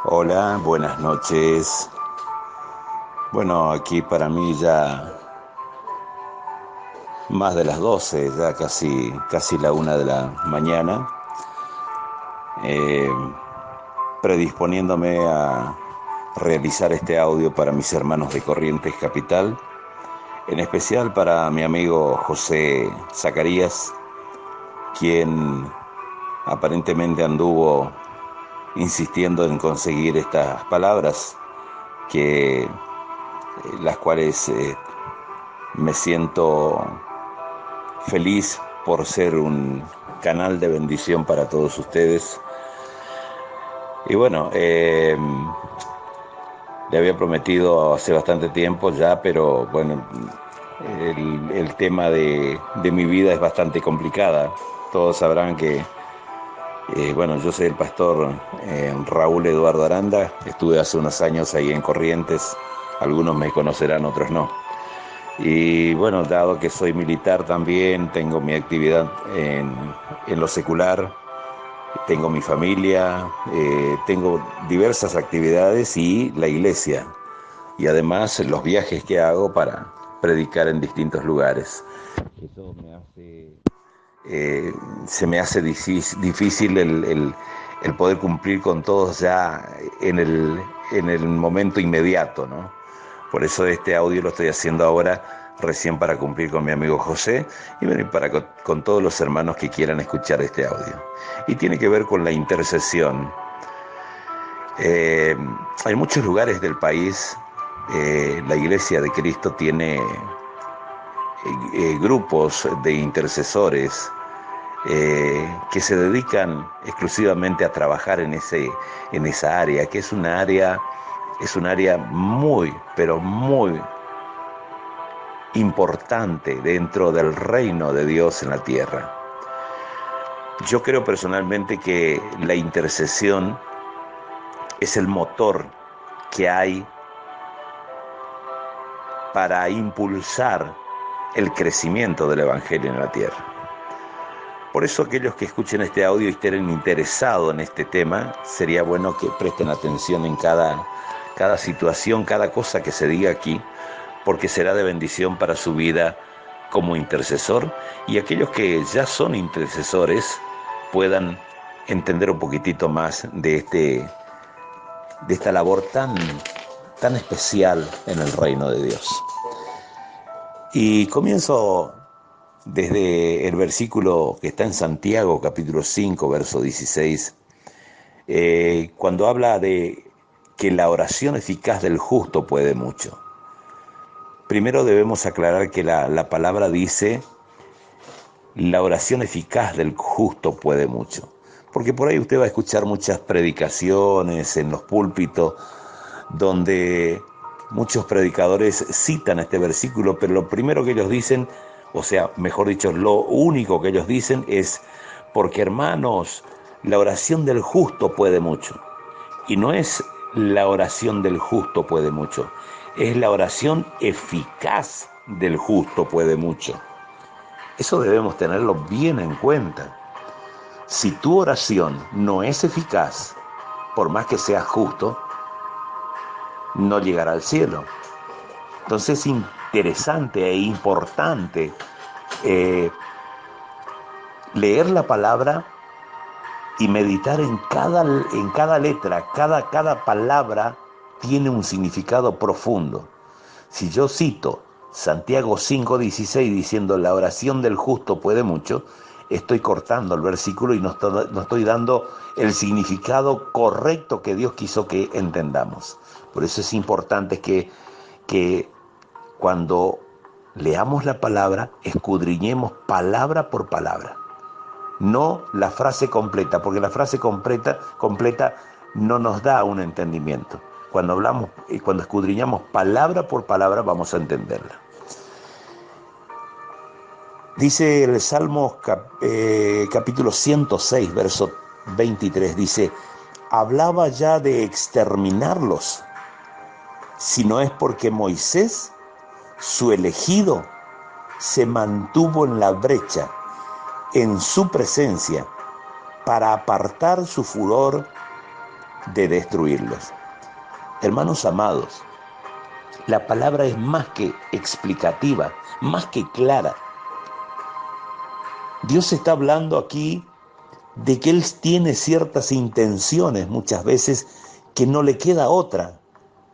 Hola, buenas noches. Bueno, aquí para mí ya más de las 12, ya casi la 1 de la mañana, eh, predisponiéndome a realizar este audio para mis hermanos de Corrientes Capital, en especial para mi amigo José Zacarías, quien aparentemente anduvo insistiendo en conseguir estas palabras que las cuales me siento feliz por ser un canal de bendición para todos ustedes. Y bueno, le había prometido hace bastante tiempo ya, pero bueno, el tema de mi vida es bastante complicada. Todos sabrán que, bueno, yo soy el pastor Raúl Eduardo Aranda. Estuve hace unos años ahí en Corrientes. Algunos me conocerán, otros no. Y bueno, dado que soy militar también, tengo mi actividad en lo secular, tengo mi familia, tengo diversas actividades y la iglesia. Y además los viajes que hago para predicar en distintos lugares. Eso se me hace difícil el poder cumplir con todos ya en el momento inmediato, ¿no? Por eso este audio lo estoy haciendo ahora, recién para cumplir con mi amigo José y bueno, para con todos los hermanos que quieran escuchar este audio. Y tiene que ver con la intercesión. En muchos lugares del país, la Iglesia de Cristo tiene grupos de intercesores que se dedican exclusivamente a trabajar en esa área, que es un área muy, pero muy importante dentro del reino de Dios en la tierra. Yo creo personalmente que la intercesión es el motor que hay para impulsar el crecimiento del Evangelio en la tierra. Por eso aquellos que escuchen este audio y estén interesados en este tema, sería bueno que presten atención en cada situación, cada cosa que se diga aquí, porque será de bendición para su vida como intercesor, y aquellos que ya son intercesores puedan entender un poquitito más de esta labor tan especial en el reino de Dios. Y comienzo desde el versículo que está en Santiago, capítulo 5, verso 16, cuando habla de que la oración eficaz del justo puede mucho. Primero debemos aclarar que la palabra dice, la oración eficaz del justo puede mucho. Porque por ahí usted va a escuchar muchas predicaciones en los púlpitos donde muchos predicadores citan este versículo, pero lo primero que ellos dicen, o sea, mejor dicho, lo único que ellos dicen es, porque hermanos, la oración del justo puede mucho. Y no es la oración del justo puede mucho, es la oración eficaz del justo puede mucho. Eso debemos tenerlo bien en cuenta. Si tu oración no es eficaz, por más que seas justo, no llegará al cielo. Entonces es interesante e importante eh, leer la palabra y meditar en cada letra. Cada palabra tiene un significado profundo. Si yo cito Santiago 5:16 diciendo la oración del justo puede mucho, estoy cortando el versículo y no estoy dando el significado correcto que Dios quiso que entendamos. Por eso es importante que cuando leamos la palabra, escudriñemos palabra por palabra, no la frase completa, porque la frase completa no nos da un entendimiento. Cuando hablamos y cuando escudriñamos palabra por palabra, vamos a entenderla. Dice el Salmo capítulo 106, verso 23, dice, hablaba ya de exterminarlos, si no es porque Moisés, su elegido, se mantuvo en la brecha, en su presencia, para apartar su furor de destruirlos. Hermanos amados, la palabra es más que explicativa, más que clara. Dios está hablando aquí de que Él tiene ciertas intenciones muchas veces que no le queda otra,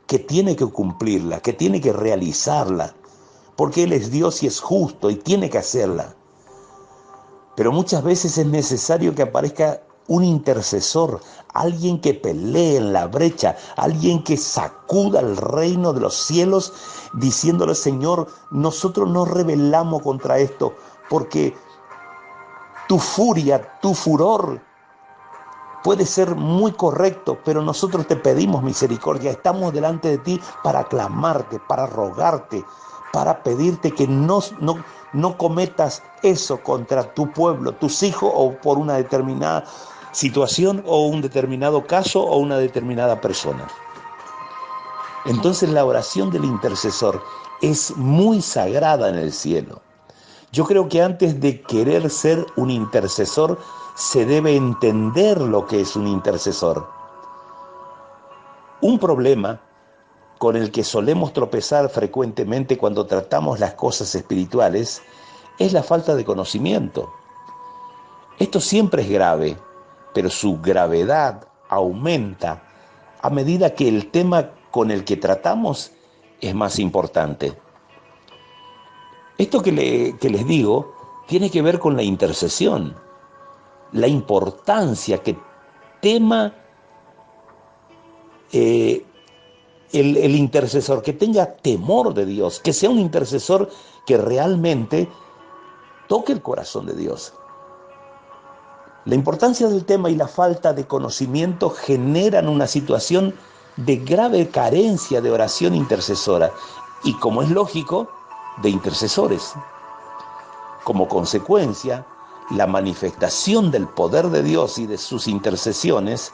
que tiene que cumplirla, que tiene que realizarla, porque Él es Dios y es justo y tiene que hacerla. Pero muchas veces es necesario que aparezca un intercesor, alguien que pelee en la brecha, alguien que sacuda el reino de los cielos, diciéndole: Señor, nosotros nos rebelamos contra esto, porque tu furia, tu furor puede ser muy correcto, pero nosotros te pedimos misericordia. Estamos delante de ti para clamarte, para rogarte, para pedirte que no cometas eso contra tu pueblo, tus hijos, o por una determinada situación o un determinado caso o una determinada persona. Entonces la oración del intercesor es muy sagrada en el cielo. Yo creo que antes de querer ser un intercesor, se debe entender lo que es un intercesor. Un problema con el que solemos tropezar frecuentemente cuando tratamos las cosas espirituales es la falta de conocimiento. Esto siempre es grave, pero su gravedad aumenta a medida que el tema con el que tratamos es más importante. Esto que les digo tiene que ver con la intercesión, la importancia que tema el intercesor, que tenga temor de Dios, que sea un intercesor que realmente toque el corazón de Dios. La importancia del tema y la falta de conocimiento generan una situación de grave carencia de oración intercesora y, como es lógico, de intercesores. Como consecuencia, la manifestación del poder de Dios y de sus intercesiones,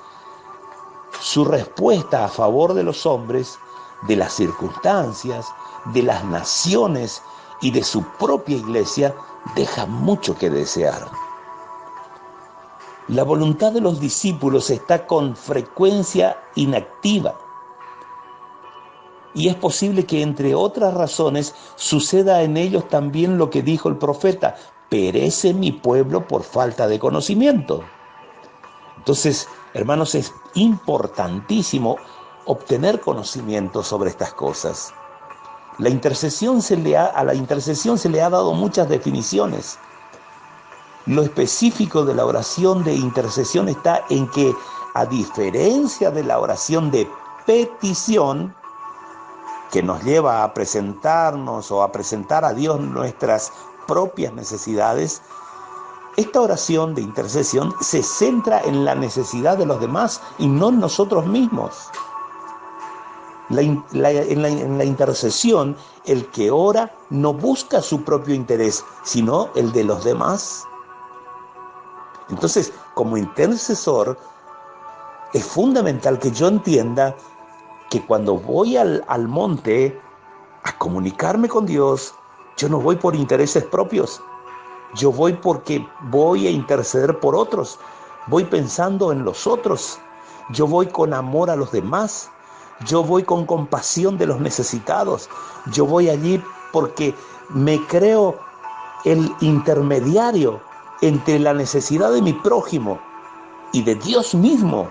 su respuesta a favor de los hombres, de las circunstancias, de las naciones y de su propia iglesia, deja mucho que desear. La voluntad de los discípulos está con frecuencia inactiva. Y es posible que, entre otras razones, suceda en ellos también lo que dijo el profeta: perece mi pueblo por falta de conocimiento. Entonces, hermanos, es importantísimo obtener conocimiento sobre estas cosas. A la intercesión se le ha dado muchas definiciones. Lo específico de la oración de intercesión está en que, a diferencia de la oración de petición, que nos lleva a presentarnos o a presentar a Dios nuestras propias necesidades, esta oración de intercesión se centra en la necesidad de los demás y no en nosotros mismos. En la intercesión, el que ora no busca su propio interés, sino el de los demás. Entonces, como intercesor, es fundamental que yo entienda que cuando voy al monte a comunicarme con Dios, yo no voy por intereses propios. Yo voy porque voy a interceder por otros. Voy pensando en los otros. Yo voy con amor a los demás. Yo voy con compasión de los necesitados. Yo voy allí porque me creo el intermediario entre la necesidad de mi prójimo y de Dios mismo,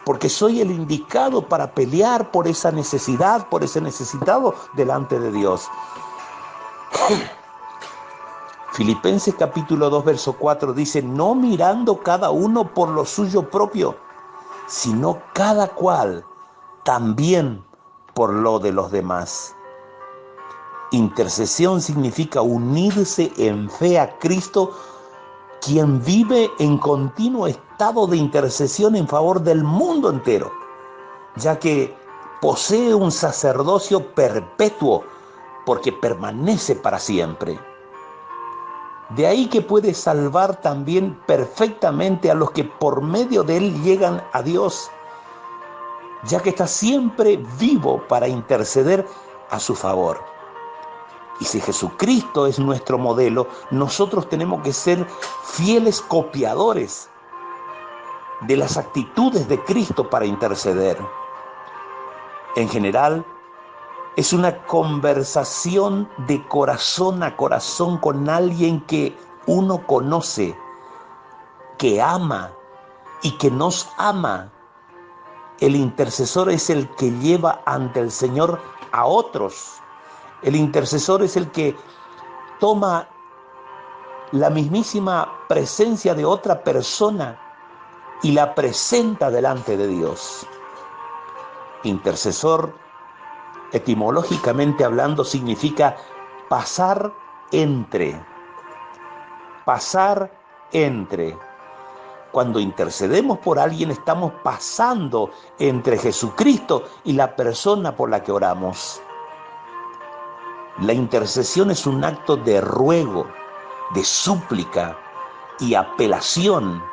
porque soy el indicado para pelear por esa necesidad, por ese necesitado delante de Dios. Filipenses capítulo 2, verso 4 dice: no mirando cada uno por lo suyo propio, sino cada cual también por lo de los demás. Intercesión significa unirse en fe a Cristo, quien vive en continuo estado de intercesión en favor del mundo entero, ya que posee un sacerdocio perpetuo, porque permanece para siempre. De ahí que puede salvar también perfectamente a los que por medio de él llegan a Dios, ya que está siempre vivo para interceder a su favor. Y si Jesucristo es nuestro modelo, nosotros tenemos que ser fieles copiadores de las actitudes de Cristo para interceder. En general, es una conversación de corazón a corazón con alguien que uno conoce, que ama y que nos ama. El intercesor es el que lleva ante el Señor a otros. El intercesor es el que toma la mismísima presencia de otra persona y la presenta delante de Dios. Intercesor, etimológicamente hablando, significa pasar entre. Pasar entre. Cuando intercedemos por alguien, estamos pasando entre Jesucristo y la persona por la que oramos. La intercesión es un acto de ruego, de súplica y apelación.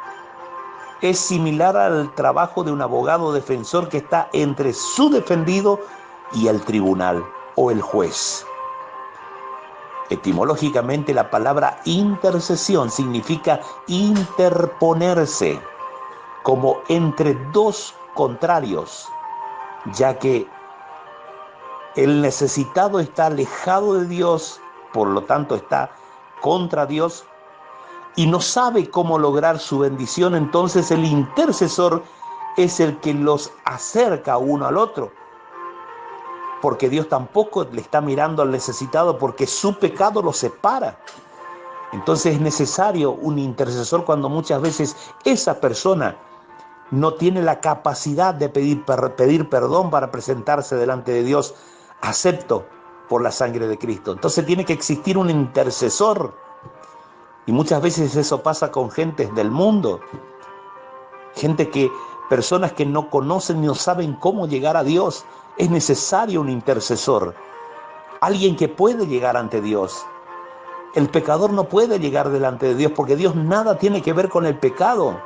Es similar al trabajo de un abogado defensor que está entre su defendido y el tribunal o el juez. Etimológicamente, la palabra intercesión significa interponerse, como entre dos contrarios, ya que el necesitado está alejado de Dios, por lo tanto está contra Dios, y no sabe cómo lograr su bendición. Entonces el intercesor es el que los acerca uno al otro, porque Dios tampoco le está mirando al necesitado, porque su pecado lo separa. Entonces es necesario un intercesor cuando muchas veces esa persona no tiene la capacidad de pedir perdón para presentarse delante de Dios acepto por la sangre de Cristo. Entonces tiene que existir un intercesor. Y muchas veces eso pasa con gentes del mundo. Personas que no conocen ni no saben cómo llegar a Dios. Es necesario un intercesor. Alguien que puede llegar ante Dios. El pecador no puede llegar delante de Dios porque Dios nada tiene que ver con el pecado.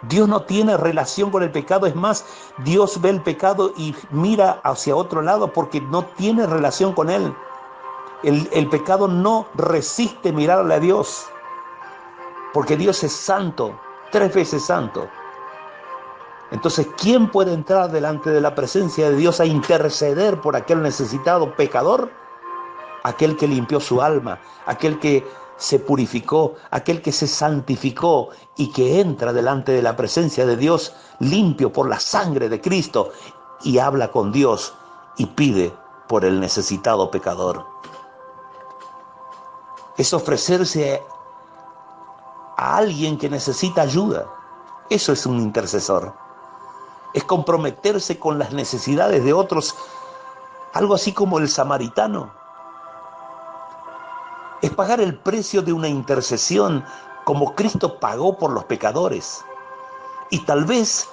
Dios no tiene relación con el pecado. Es más, Dios ve el pecado y mira hacia otro lado porque no tiene relación con él. El pecado no resiste mirarle a Dios, porque Dios es santo, 3 veces santo. Entonces, ¿quién puede entrar delante de la presencia de Dios a interceder por aquel necesitado pecador? Aquel que limpió su alma, aquel que se purificó, aquel que se santificó y que entra delante de la presencia de Dios limpio por la sangre de Cristo y habla con Dios y pide por el necesitado pecador. Es ofrecerse a alguien que necesita ayuda. Eso es un intercesor. Es comprometerse con las necesidades de otros, algo así como el samaritano. Es pagar el precio de una intercesión como Cristo pagó por los pecadores. Y tal vez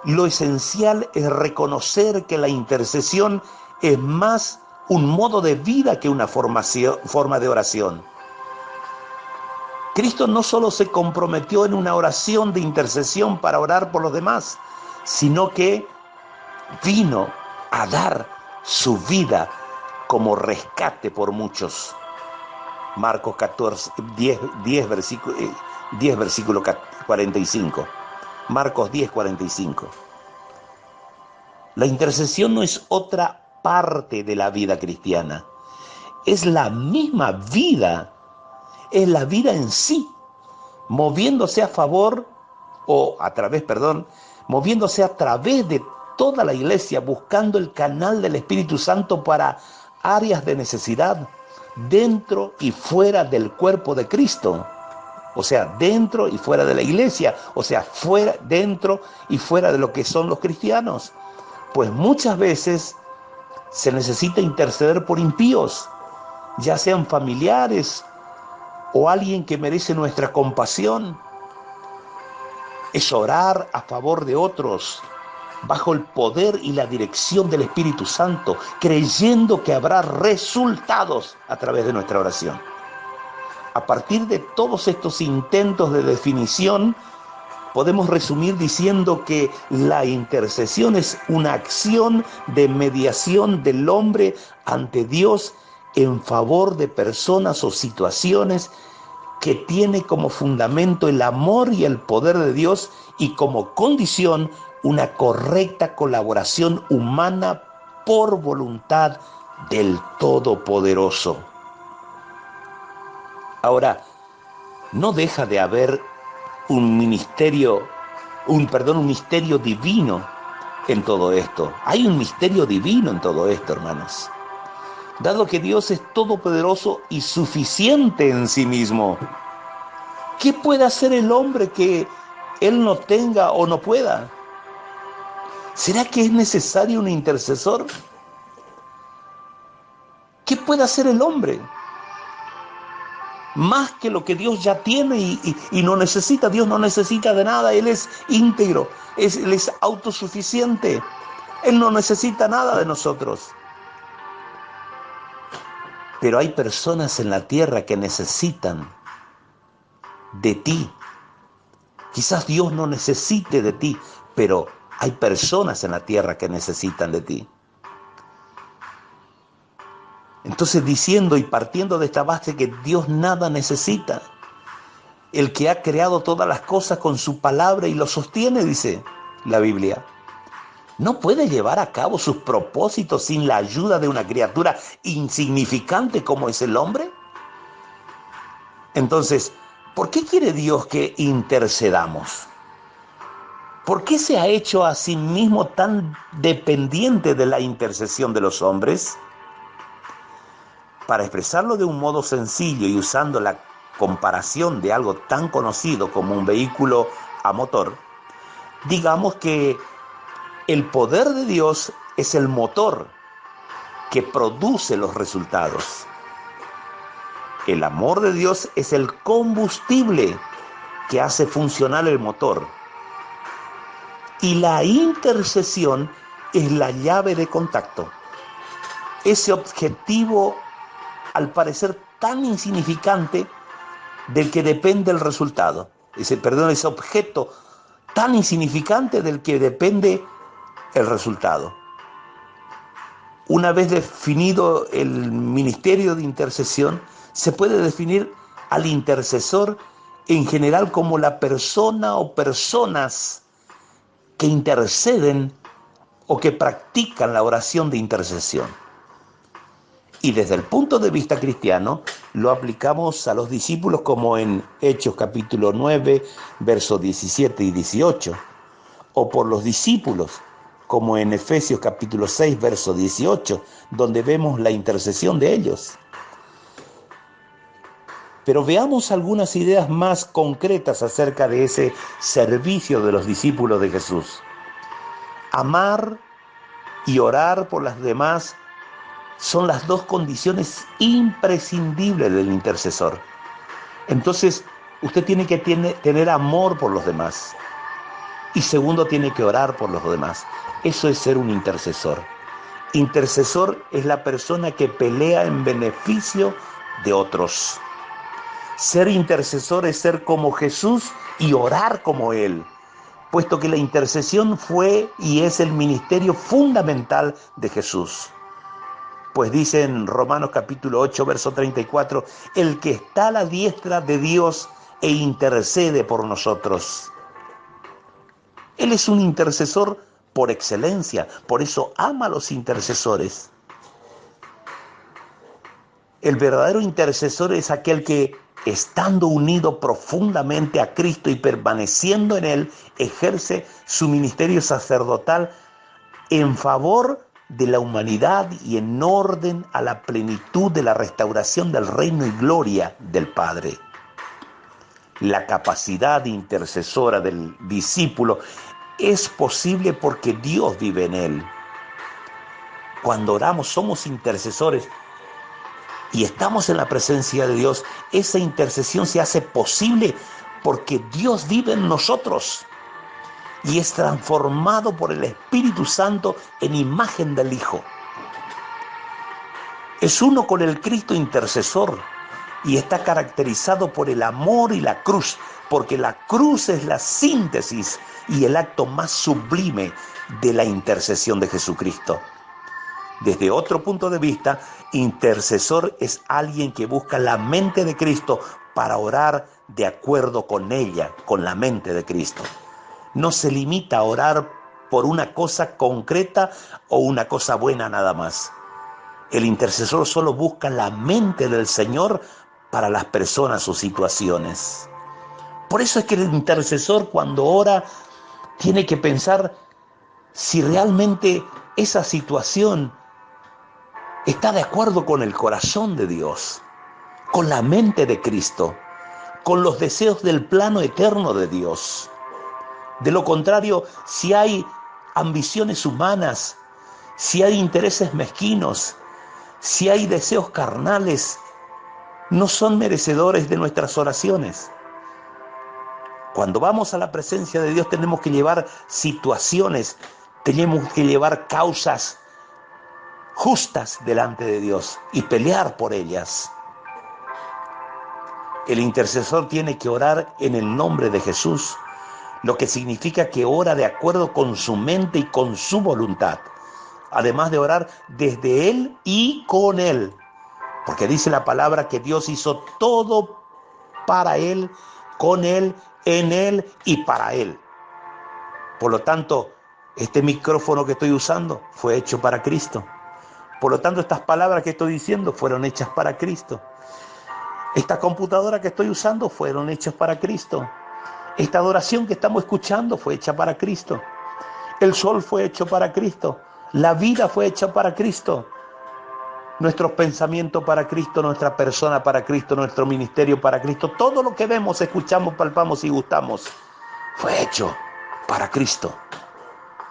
lo esencial es reconocer que la intercesión es más un modo de vida que una forma de oración. Cristo no solo se comprometió en una oración de intercesión para orar por los demás, sino que vino a dar su vida como rescate por muchos. Marcos 10, versículo 45. Marcos 10, 45. La intercesión no es otra parte de la vida cristiana. Es la misma vida. Es la vida en sí. Moviéndose a través de toda la iglesia, buscando el canal del Espíritu Santo para áreas de necesidad, dentro y fuera del cuerpo de Cristo, o sea, dentro y fuera de la iglesia, o sea, dentro y fuera de lo que son los cristianos. Pues muchas veces se necesita interceder por impíos, ya sean familiares o alguien que merece nuestra compasión. Es orar a favor de otros, bajo el poder y la dirección del Espíritu Santo, creyendo que habrá resultados a través de nuestra oración. A partir de todos estos intentos de definición, podemos resumir diciendo que la intercesión es una acción de mediación del hombre ante Dios en favor de personas o situaciones que tiene como fundamento el amor y el poder de Dios y como condición una correcta colaboración humana por voluntad del Todopoderoso. Ahora, no deja de haber un misterio divino en todo esto. Hay un misterio divino en todo esto, hermanos. Dado que Dios es todopoderoso y suficiente en sí mismo, ¿qué puede hacer el hombre que él no tenga o no pueda? ¿Será que es necesario un intercesor? ¿Qué puede hacer el hombre? Más que lo que Dios ya tiene y no necesita. Dios no necesita de nada. Él es íntegro, Él es autosuficiente. Él no necesita nada de nosotros. Pero hay personas en la tierra que necesitan de ti. Quizás Dios no necesite de ti, pero hay personas en la tierra que necesitan de ti. Entonces, diciendo y partiendo de esta base que Dios nada necesita, el que ha creado todas las cosas con su palabra y lo sostiene, dice la Biblia, ¿no puede llevar a cabo sus propósitos sin la ayuda de una criatura insignificante como es el hombre? Entonces, ¿por qué quiere Dios que intercedamos? ¿Por qué se ha hecho a sí mismo tan dependiente de la intercesión de los hombres? Para expresarlo de un modo sencillo y usando la comparación de algo tan conocido como un vehículo a motor, digamos que el poder de Dios es el motor que produce los resultados. El amor de Dios es el combustible que hace funcionar el motor. Y la intercesión es la llave de contacto. Ese objetivo, al parecer tan insignificante, del que depende el resultado. Ese objeto tan insignificante del que depende el resultado. Una vez definido el ministerio de intercesión, se puede definir al intercesor en general como la persona o personas que interceden o que practican la oración de intercesión. Y desde el punto de vista cristiano, lo aplicamos a los discípulos como en Hechos capítulo 9, versos 17 y 18, o por los discípulos como en Efesios capítulo 6, verso 18, donde vemos la intercesión de ellos. Pero veamos algunas ideas más concretas acerca de ese servicio de los discípulos de Jesús. Amar y orar por las demás son las dos condiciones imprescindibles del intercesor. Entonces, usted tiene que tener amor por los demás. Y segundo, tiene que orar por los demás. Eso es ser un intercesor. Intercesor es la persona que pelea en beneficio de otros. Ser intercesor es ser como Jesús y orar como Él, puesto que la intercesión fue y es el ministerio fundamental de Jesús. Pues dice en Romanos capítulo 8, verso 34, el que está a la diestra de Dios e intercede por nosotros. Él es un intercesor por excelencia, por eso ama a los intercesores. El verdadero intercesor es aquel que, estando unido profundamente a Cristo y permaneciendo en Él, ejerce su ministerio sacerdotal en favor de la humanidad y en orden a la plenitud de la restauración del reino y gloria del Padre. La capacidad intercesora del discípulo es posible porque Dios vive en él. Cuando oramos somos intercesores y estamos en la presencia de Dios. Esa intercesión se hace posible porque Dios vive en nosotros y es transformado por el Espíritu Santo en imagen del Hijo. Es uno con el Cristo intercesor y está caracterizado por el amor y la cruz, porque la cruz es la síntesis y el acto más sublime de la intercesión de Jesucristo. Desde otro punto de vista, intercesor es alguien que busca la mente de Cristo para orar de acuerdo con ella, con la mente de Cristo. No se limita a orar por una cosa concreta o una cosa buena nada más. El intercesor solo busca la mente del Señor para las personas o situaciones. Por eso es que el intercesor cuando ora tiene que pensar si realmente esa situación está de acuerdo con el corazón de Dios, con la mente de Cristo, con los deseos del plano eterno de Dios. De lo contrario, si hay ambiciones humanas, si hay intereses mezquinos, si hay deseos carnales, no son merecedores de nuestras oraciones. Cuando vamos a la presencia de Dios tenemos que llevar situaciones, tenemos que llevar causas justas delante de Dios y pelear por ellas. El intercesor tiene que orar en el nombre de Jesús, lo que significa que ora de acuerdo con su mente y con su voluntad, además de orar desde Él y con Él, porque dice la palabra que Dios hizo todo para Él, con Él, en Él y para Él. Por lo tanto, este micrófono que estoy usando fue hecho para Cristo. Por lo tanto, estas palabras que estoy diciendo fueron hechas para Cristo. Esta computadora que estoy usando fueron hechas para Cristo. Esta adoración que estamos escuchando fue hecha para Cristo. El sol fue hecho para Cristo. La vida fue hecha para Cristo. Nuestros pensamientos para Cristo, nuestra persona para Cristo, nuestro ministerio para Cristo. Todo lo que vemos, escuchamos, palpamos y gustamos fue hecho para Cristo.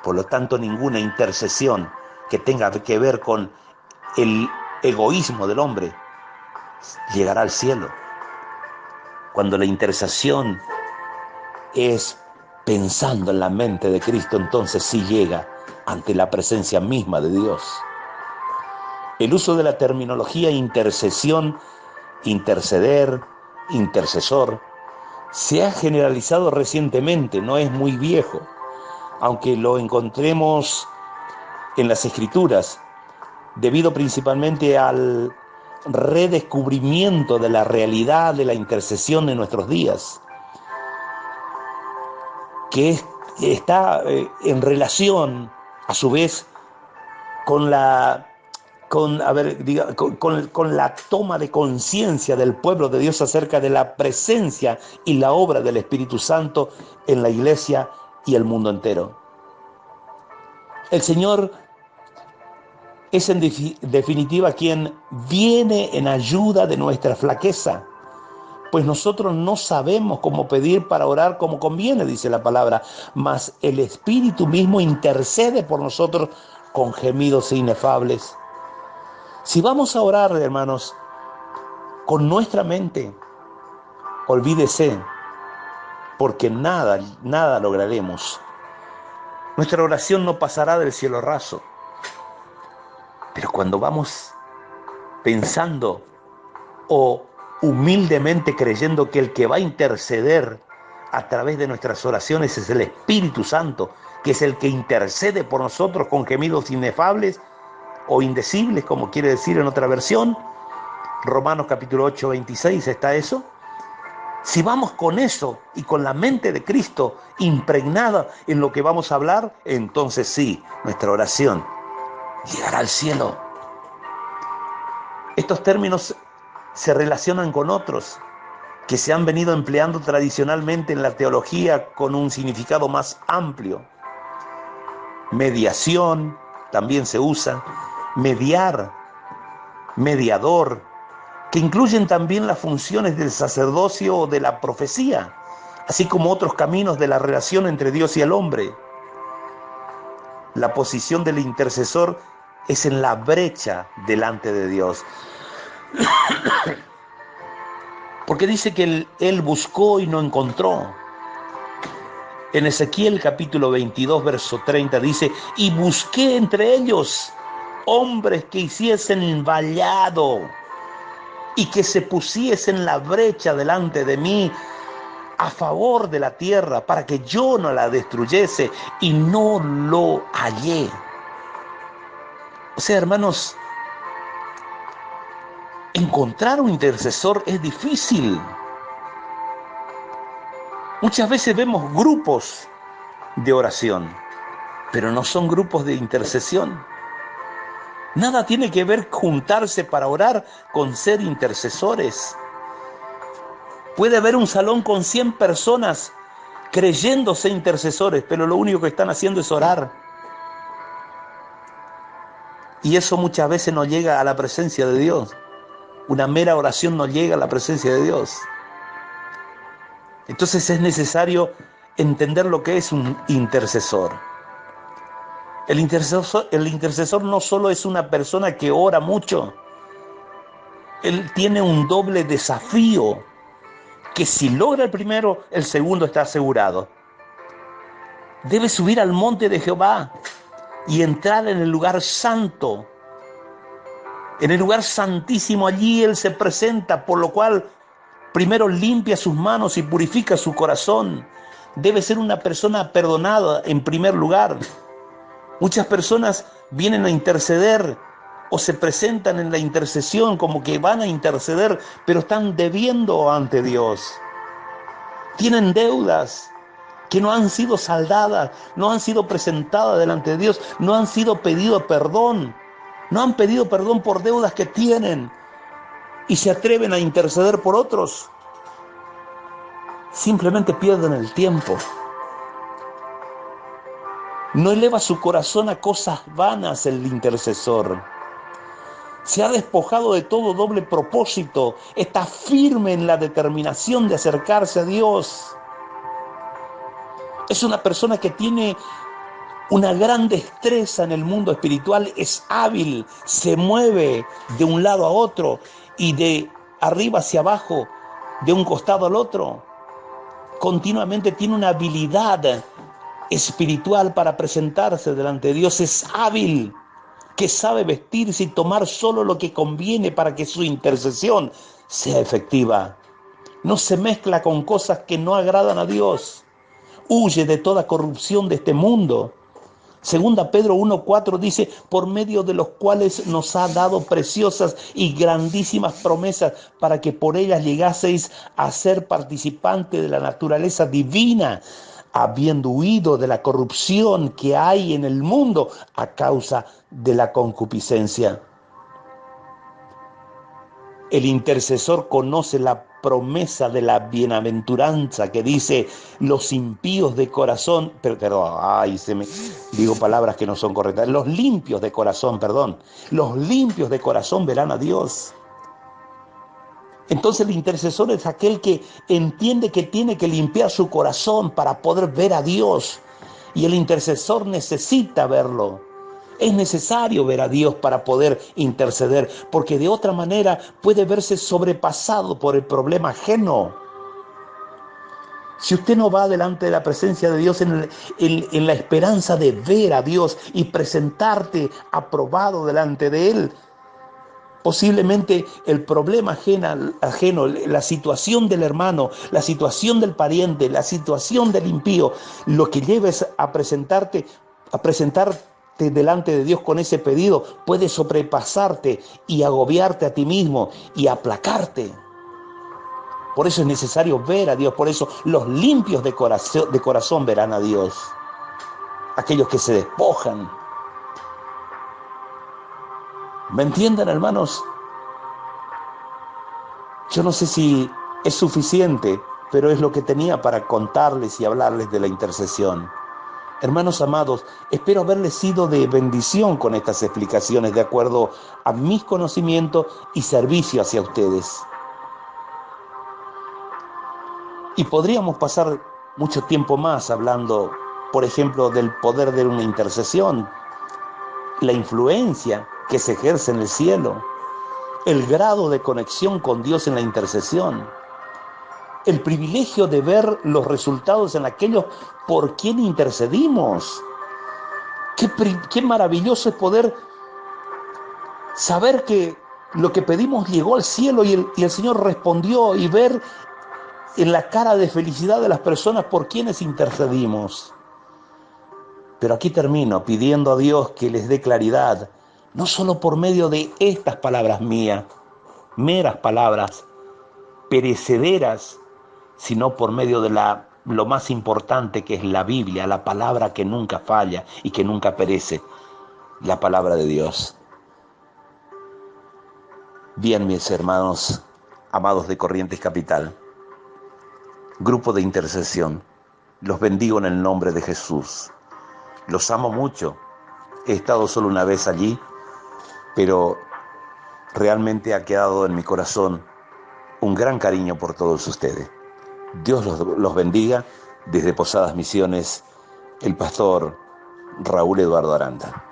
Por lo tanto, ninguna intercesión que tenga que ver con el egoísmo del hombre llegará al cielo. Cuando la intercesión es pensando en la mente de Cristo, entonces sí llega ante la presencia misma de Dios. El uso de la terminología intercesión, interceder, intercesor, se ha generalizado recientemente, no es muy viejo, aunque lo encontremos en las Escrituras, debido principalmente al redescubrimiento de la realidad de la intercesión en nuestros días, que está en relación, a su vez, con la toma de conciencia del pueblo de Dios acerca de la presencia y la obra del Espíritu Santo en la iglesia y el mundo entero. El Señor es en definitiva quien viene en ayuda de nuestra flaqueza, pues nosotros no sabemos cómo pedir para orar como conviene, dice la palabra, mas el Espíritu mismo intercede por nosotros con gemidos inefables. Si vamos a orar, hermanos, con nuestra mente, olvídese, porque nada lograremos. Nuestra oración no pasará del cielo raso. Pero cuando vamos pensando o humildemente creyendo que el que va a interceder a través de nuestras oraciones es el Espíritu Santo, que es el que intercede por nosotros con gemidos inefables o indecibles, como quiere decir en otra versión, Romanos capítulo 8, 26, está eso. Si vamos con eso y con la mente de Cristo impregnada en lo que vamos a hablar, entonces sí, nuestra oración llegará al cielo. Estos términos se relacionan con otros que se han venido empleando tradicionalmente en la teología con un significado más amplio. Mediación también se usa, mediar, mediador, que incluyen también las funciones del sacerdocio o de la profecía, así como otros caminos de la relación entre Dios y el hombre. La posición del intercesor es en la brecha delante de Dios. Porque dice que él buscó y no encontró. En Ezequiel capítulo 22, verso 30 dice, y busqué entre ellos hombres que hiciesen vallado y que se pusiesen la brecha delante de mí a favor de la tierra para que yo no la destruyese, y no lo hallé. O sea, hermanos, encontrar un intercesor es difícil. Muchas veces vemos grupos de oración, pero no son grupos de intercesión. Nada tiene que ver juntarse para orar con ser intercesores. Puede haber un salón con 100 personas creyéndose intercesores, pero lo único que están haciendo es orar. Y eso muchas veces no llega a la presencia de Dios. Una mera oración no llega a la presencia de Dios. Entonces es necesario entender lo que es un intercesor. El intercesor no solo es una persona que ora mucho, él tiene un doble desafío, que si logra el primero, el segundo está asegurado. Debe subir al monte de Jehová y entrar en el lugar santo. En el lugar santísimo, allí él se presenta, por lo cual primero limpia sus manos y purifica su corazón. Debe ser una persona perdonada en primer lugar. Muchas personas vienen a interceder o se presentan en la intercesión como que van a interceder, pero están debiendo ante Dios. Tienen deudas que no han sido saldadas, no han sido presentadas delante de Dios, no han sido pedido perdón, no han pedido perdón por deudas que tienen y se atreven a interceder por otros. Simplemente pierden el tiempo. No eleva su corazón a cosas vanas el intercesor. Se ha despojado de todo doble propósito. Está firme en la determinación de acercarse a Dios. Es una persona que tiene una gran destreza en el mundo espiritual. Es hábil, se mueve de un lado a otro y de arriba hacia abajo, de un costado al otro. Continuamente tiene una habilidad espiritual para presentarse delante de Dios. Es hábil, que sabe vestirse y tomar solo lo que conviene para que su intercesión sea efectiva. No se mezcla con cosas que no agradan a Dios. Huye de toda corrupción de este mundo. Segunda Pedro 1:4 dice, por medio de los cuales nos ha dado preciosas y grandísimas promesas para que por ellas llegaseis a ser participantes de la naturaleza divina, habiendo huido de la corrupción que hay en el mundo a causa de la concupiscencia. El intercesor conoce la promesa de la bienaventuranza que dice, los impíos de corazón, digo palabras que no son correctas, los limpios de corazón verán a Dios. Entonces el intercesor es aquel que entiende que tiene que limpiar su corazón para poder ver a Dios. Y el intercesor necesita verlo. Es necesario ver a Dios para poder interceder, porque de otra manera puede verse sobrepasado por el problema ajeno. Si usted no va delante de la presencia de Dios en la esperanza de ver a Dios y presentarte aprobado delante de Él, posiblemente el problema ajeno, la situación del hermano, la situación del pariente, la situación del impío, lo que lleves a presentarte delante de Dios con ese pedido, puede sobrepasarte y agobiarte a ti mismo y aplacarte. Por eso es necesario ver a Dios, por eso los limpios de corazón verán a Dios. Aquellos que se despojan. ¿Me entienden, hermanos? Yo no sé si es suficiente, pero es lo que tenía para contarles y hablarles de la intercesión. Hermanos amados, espero haberles sido de bendición con estas explicaciones de acuerdo a mis conocimientos y servicio hacia ustedes. Y podríamos pasar mucho tiempo más hablando, por ejemplo, del poder de una intercesión, la influencia que se ejerce en el cielo, el grado de conexión con Dios en la intercesión, el privilegio de ver los resultados en aquellos por quien intercedimos. Qué maravilloso es poder saber que lo que pedimos llegó al cielo y el Señor respondió, y ver en la cara de felicidad de las personas por quienes intercedimos. Pero aquí termino pidiendo a Dios que les dé claridad, no solo por medio de estas palabras mías, meras palabras, perecederas, sino por medio de la lo más importante que es la Biblia, la palabra que nunca falla y que nunca perece, la palabra de Dios. Bien, mis hermanos, amados de Corrientes Capital, grupo de intercesión, los bendigo en el nombre de Jesús. Los amo mucho. He estado solo una vez allí, pero realmente ha quedado en mi corazón un gran cariño por todos ustedes. Dios los bendiga. Desde Posadas Misiones, el pastor Raúl Eduardo Aranda.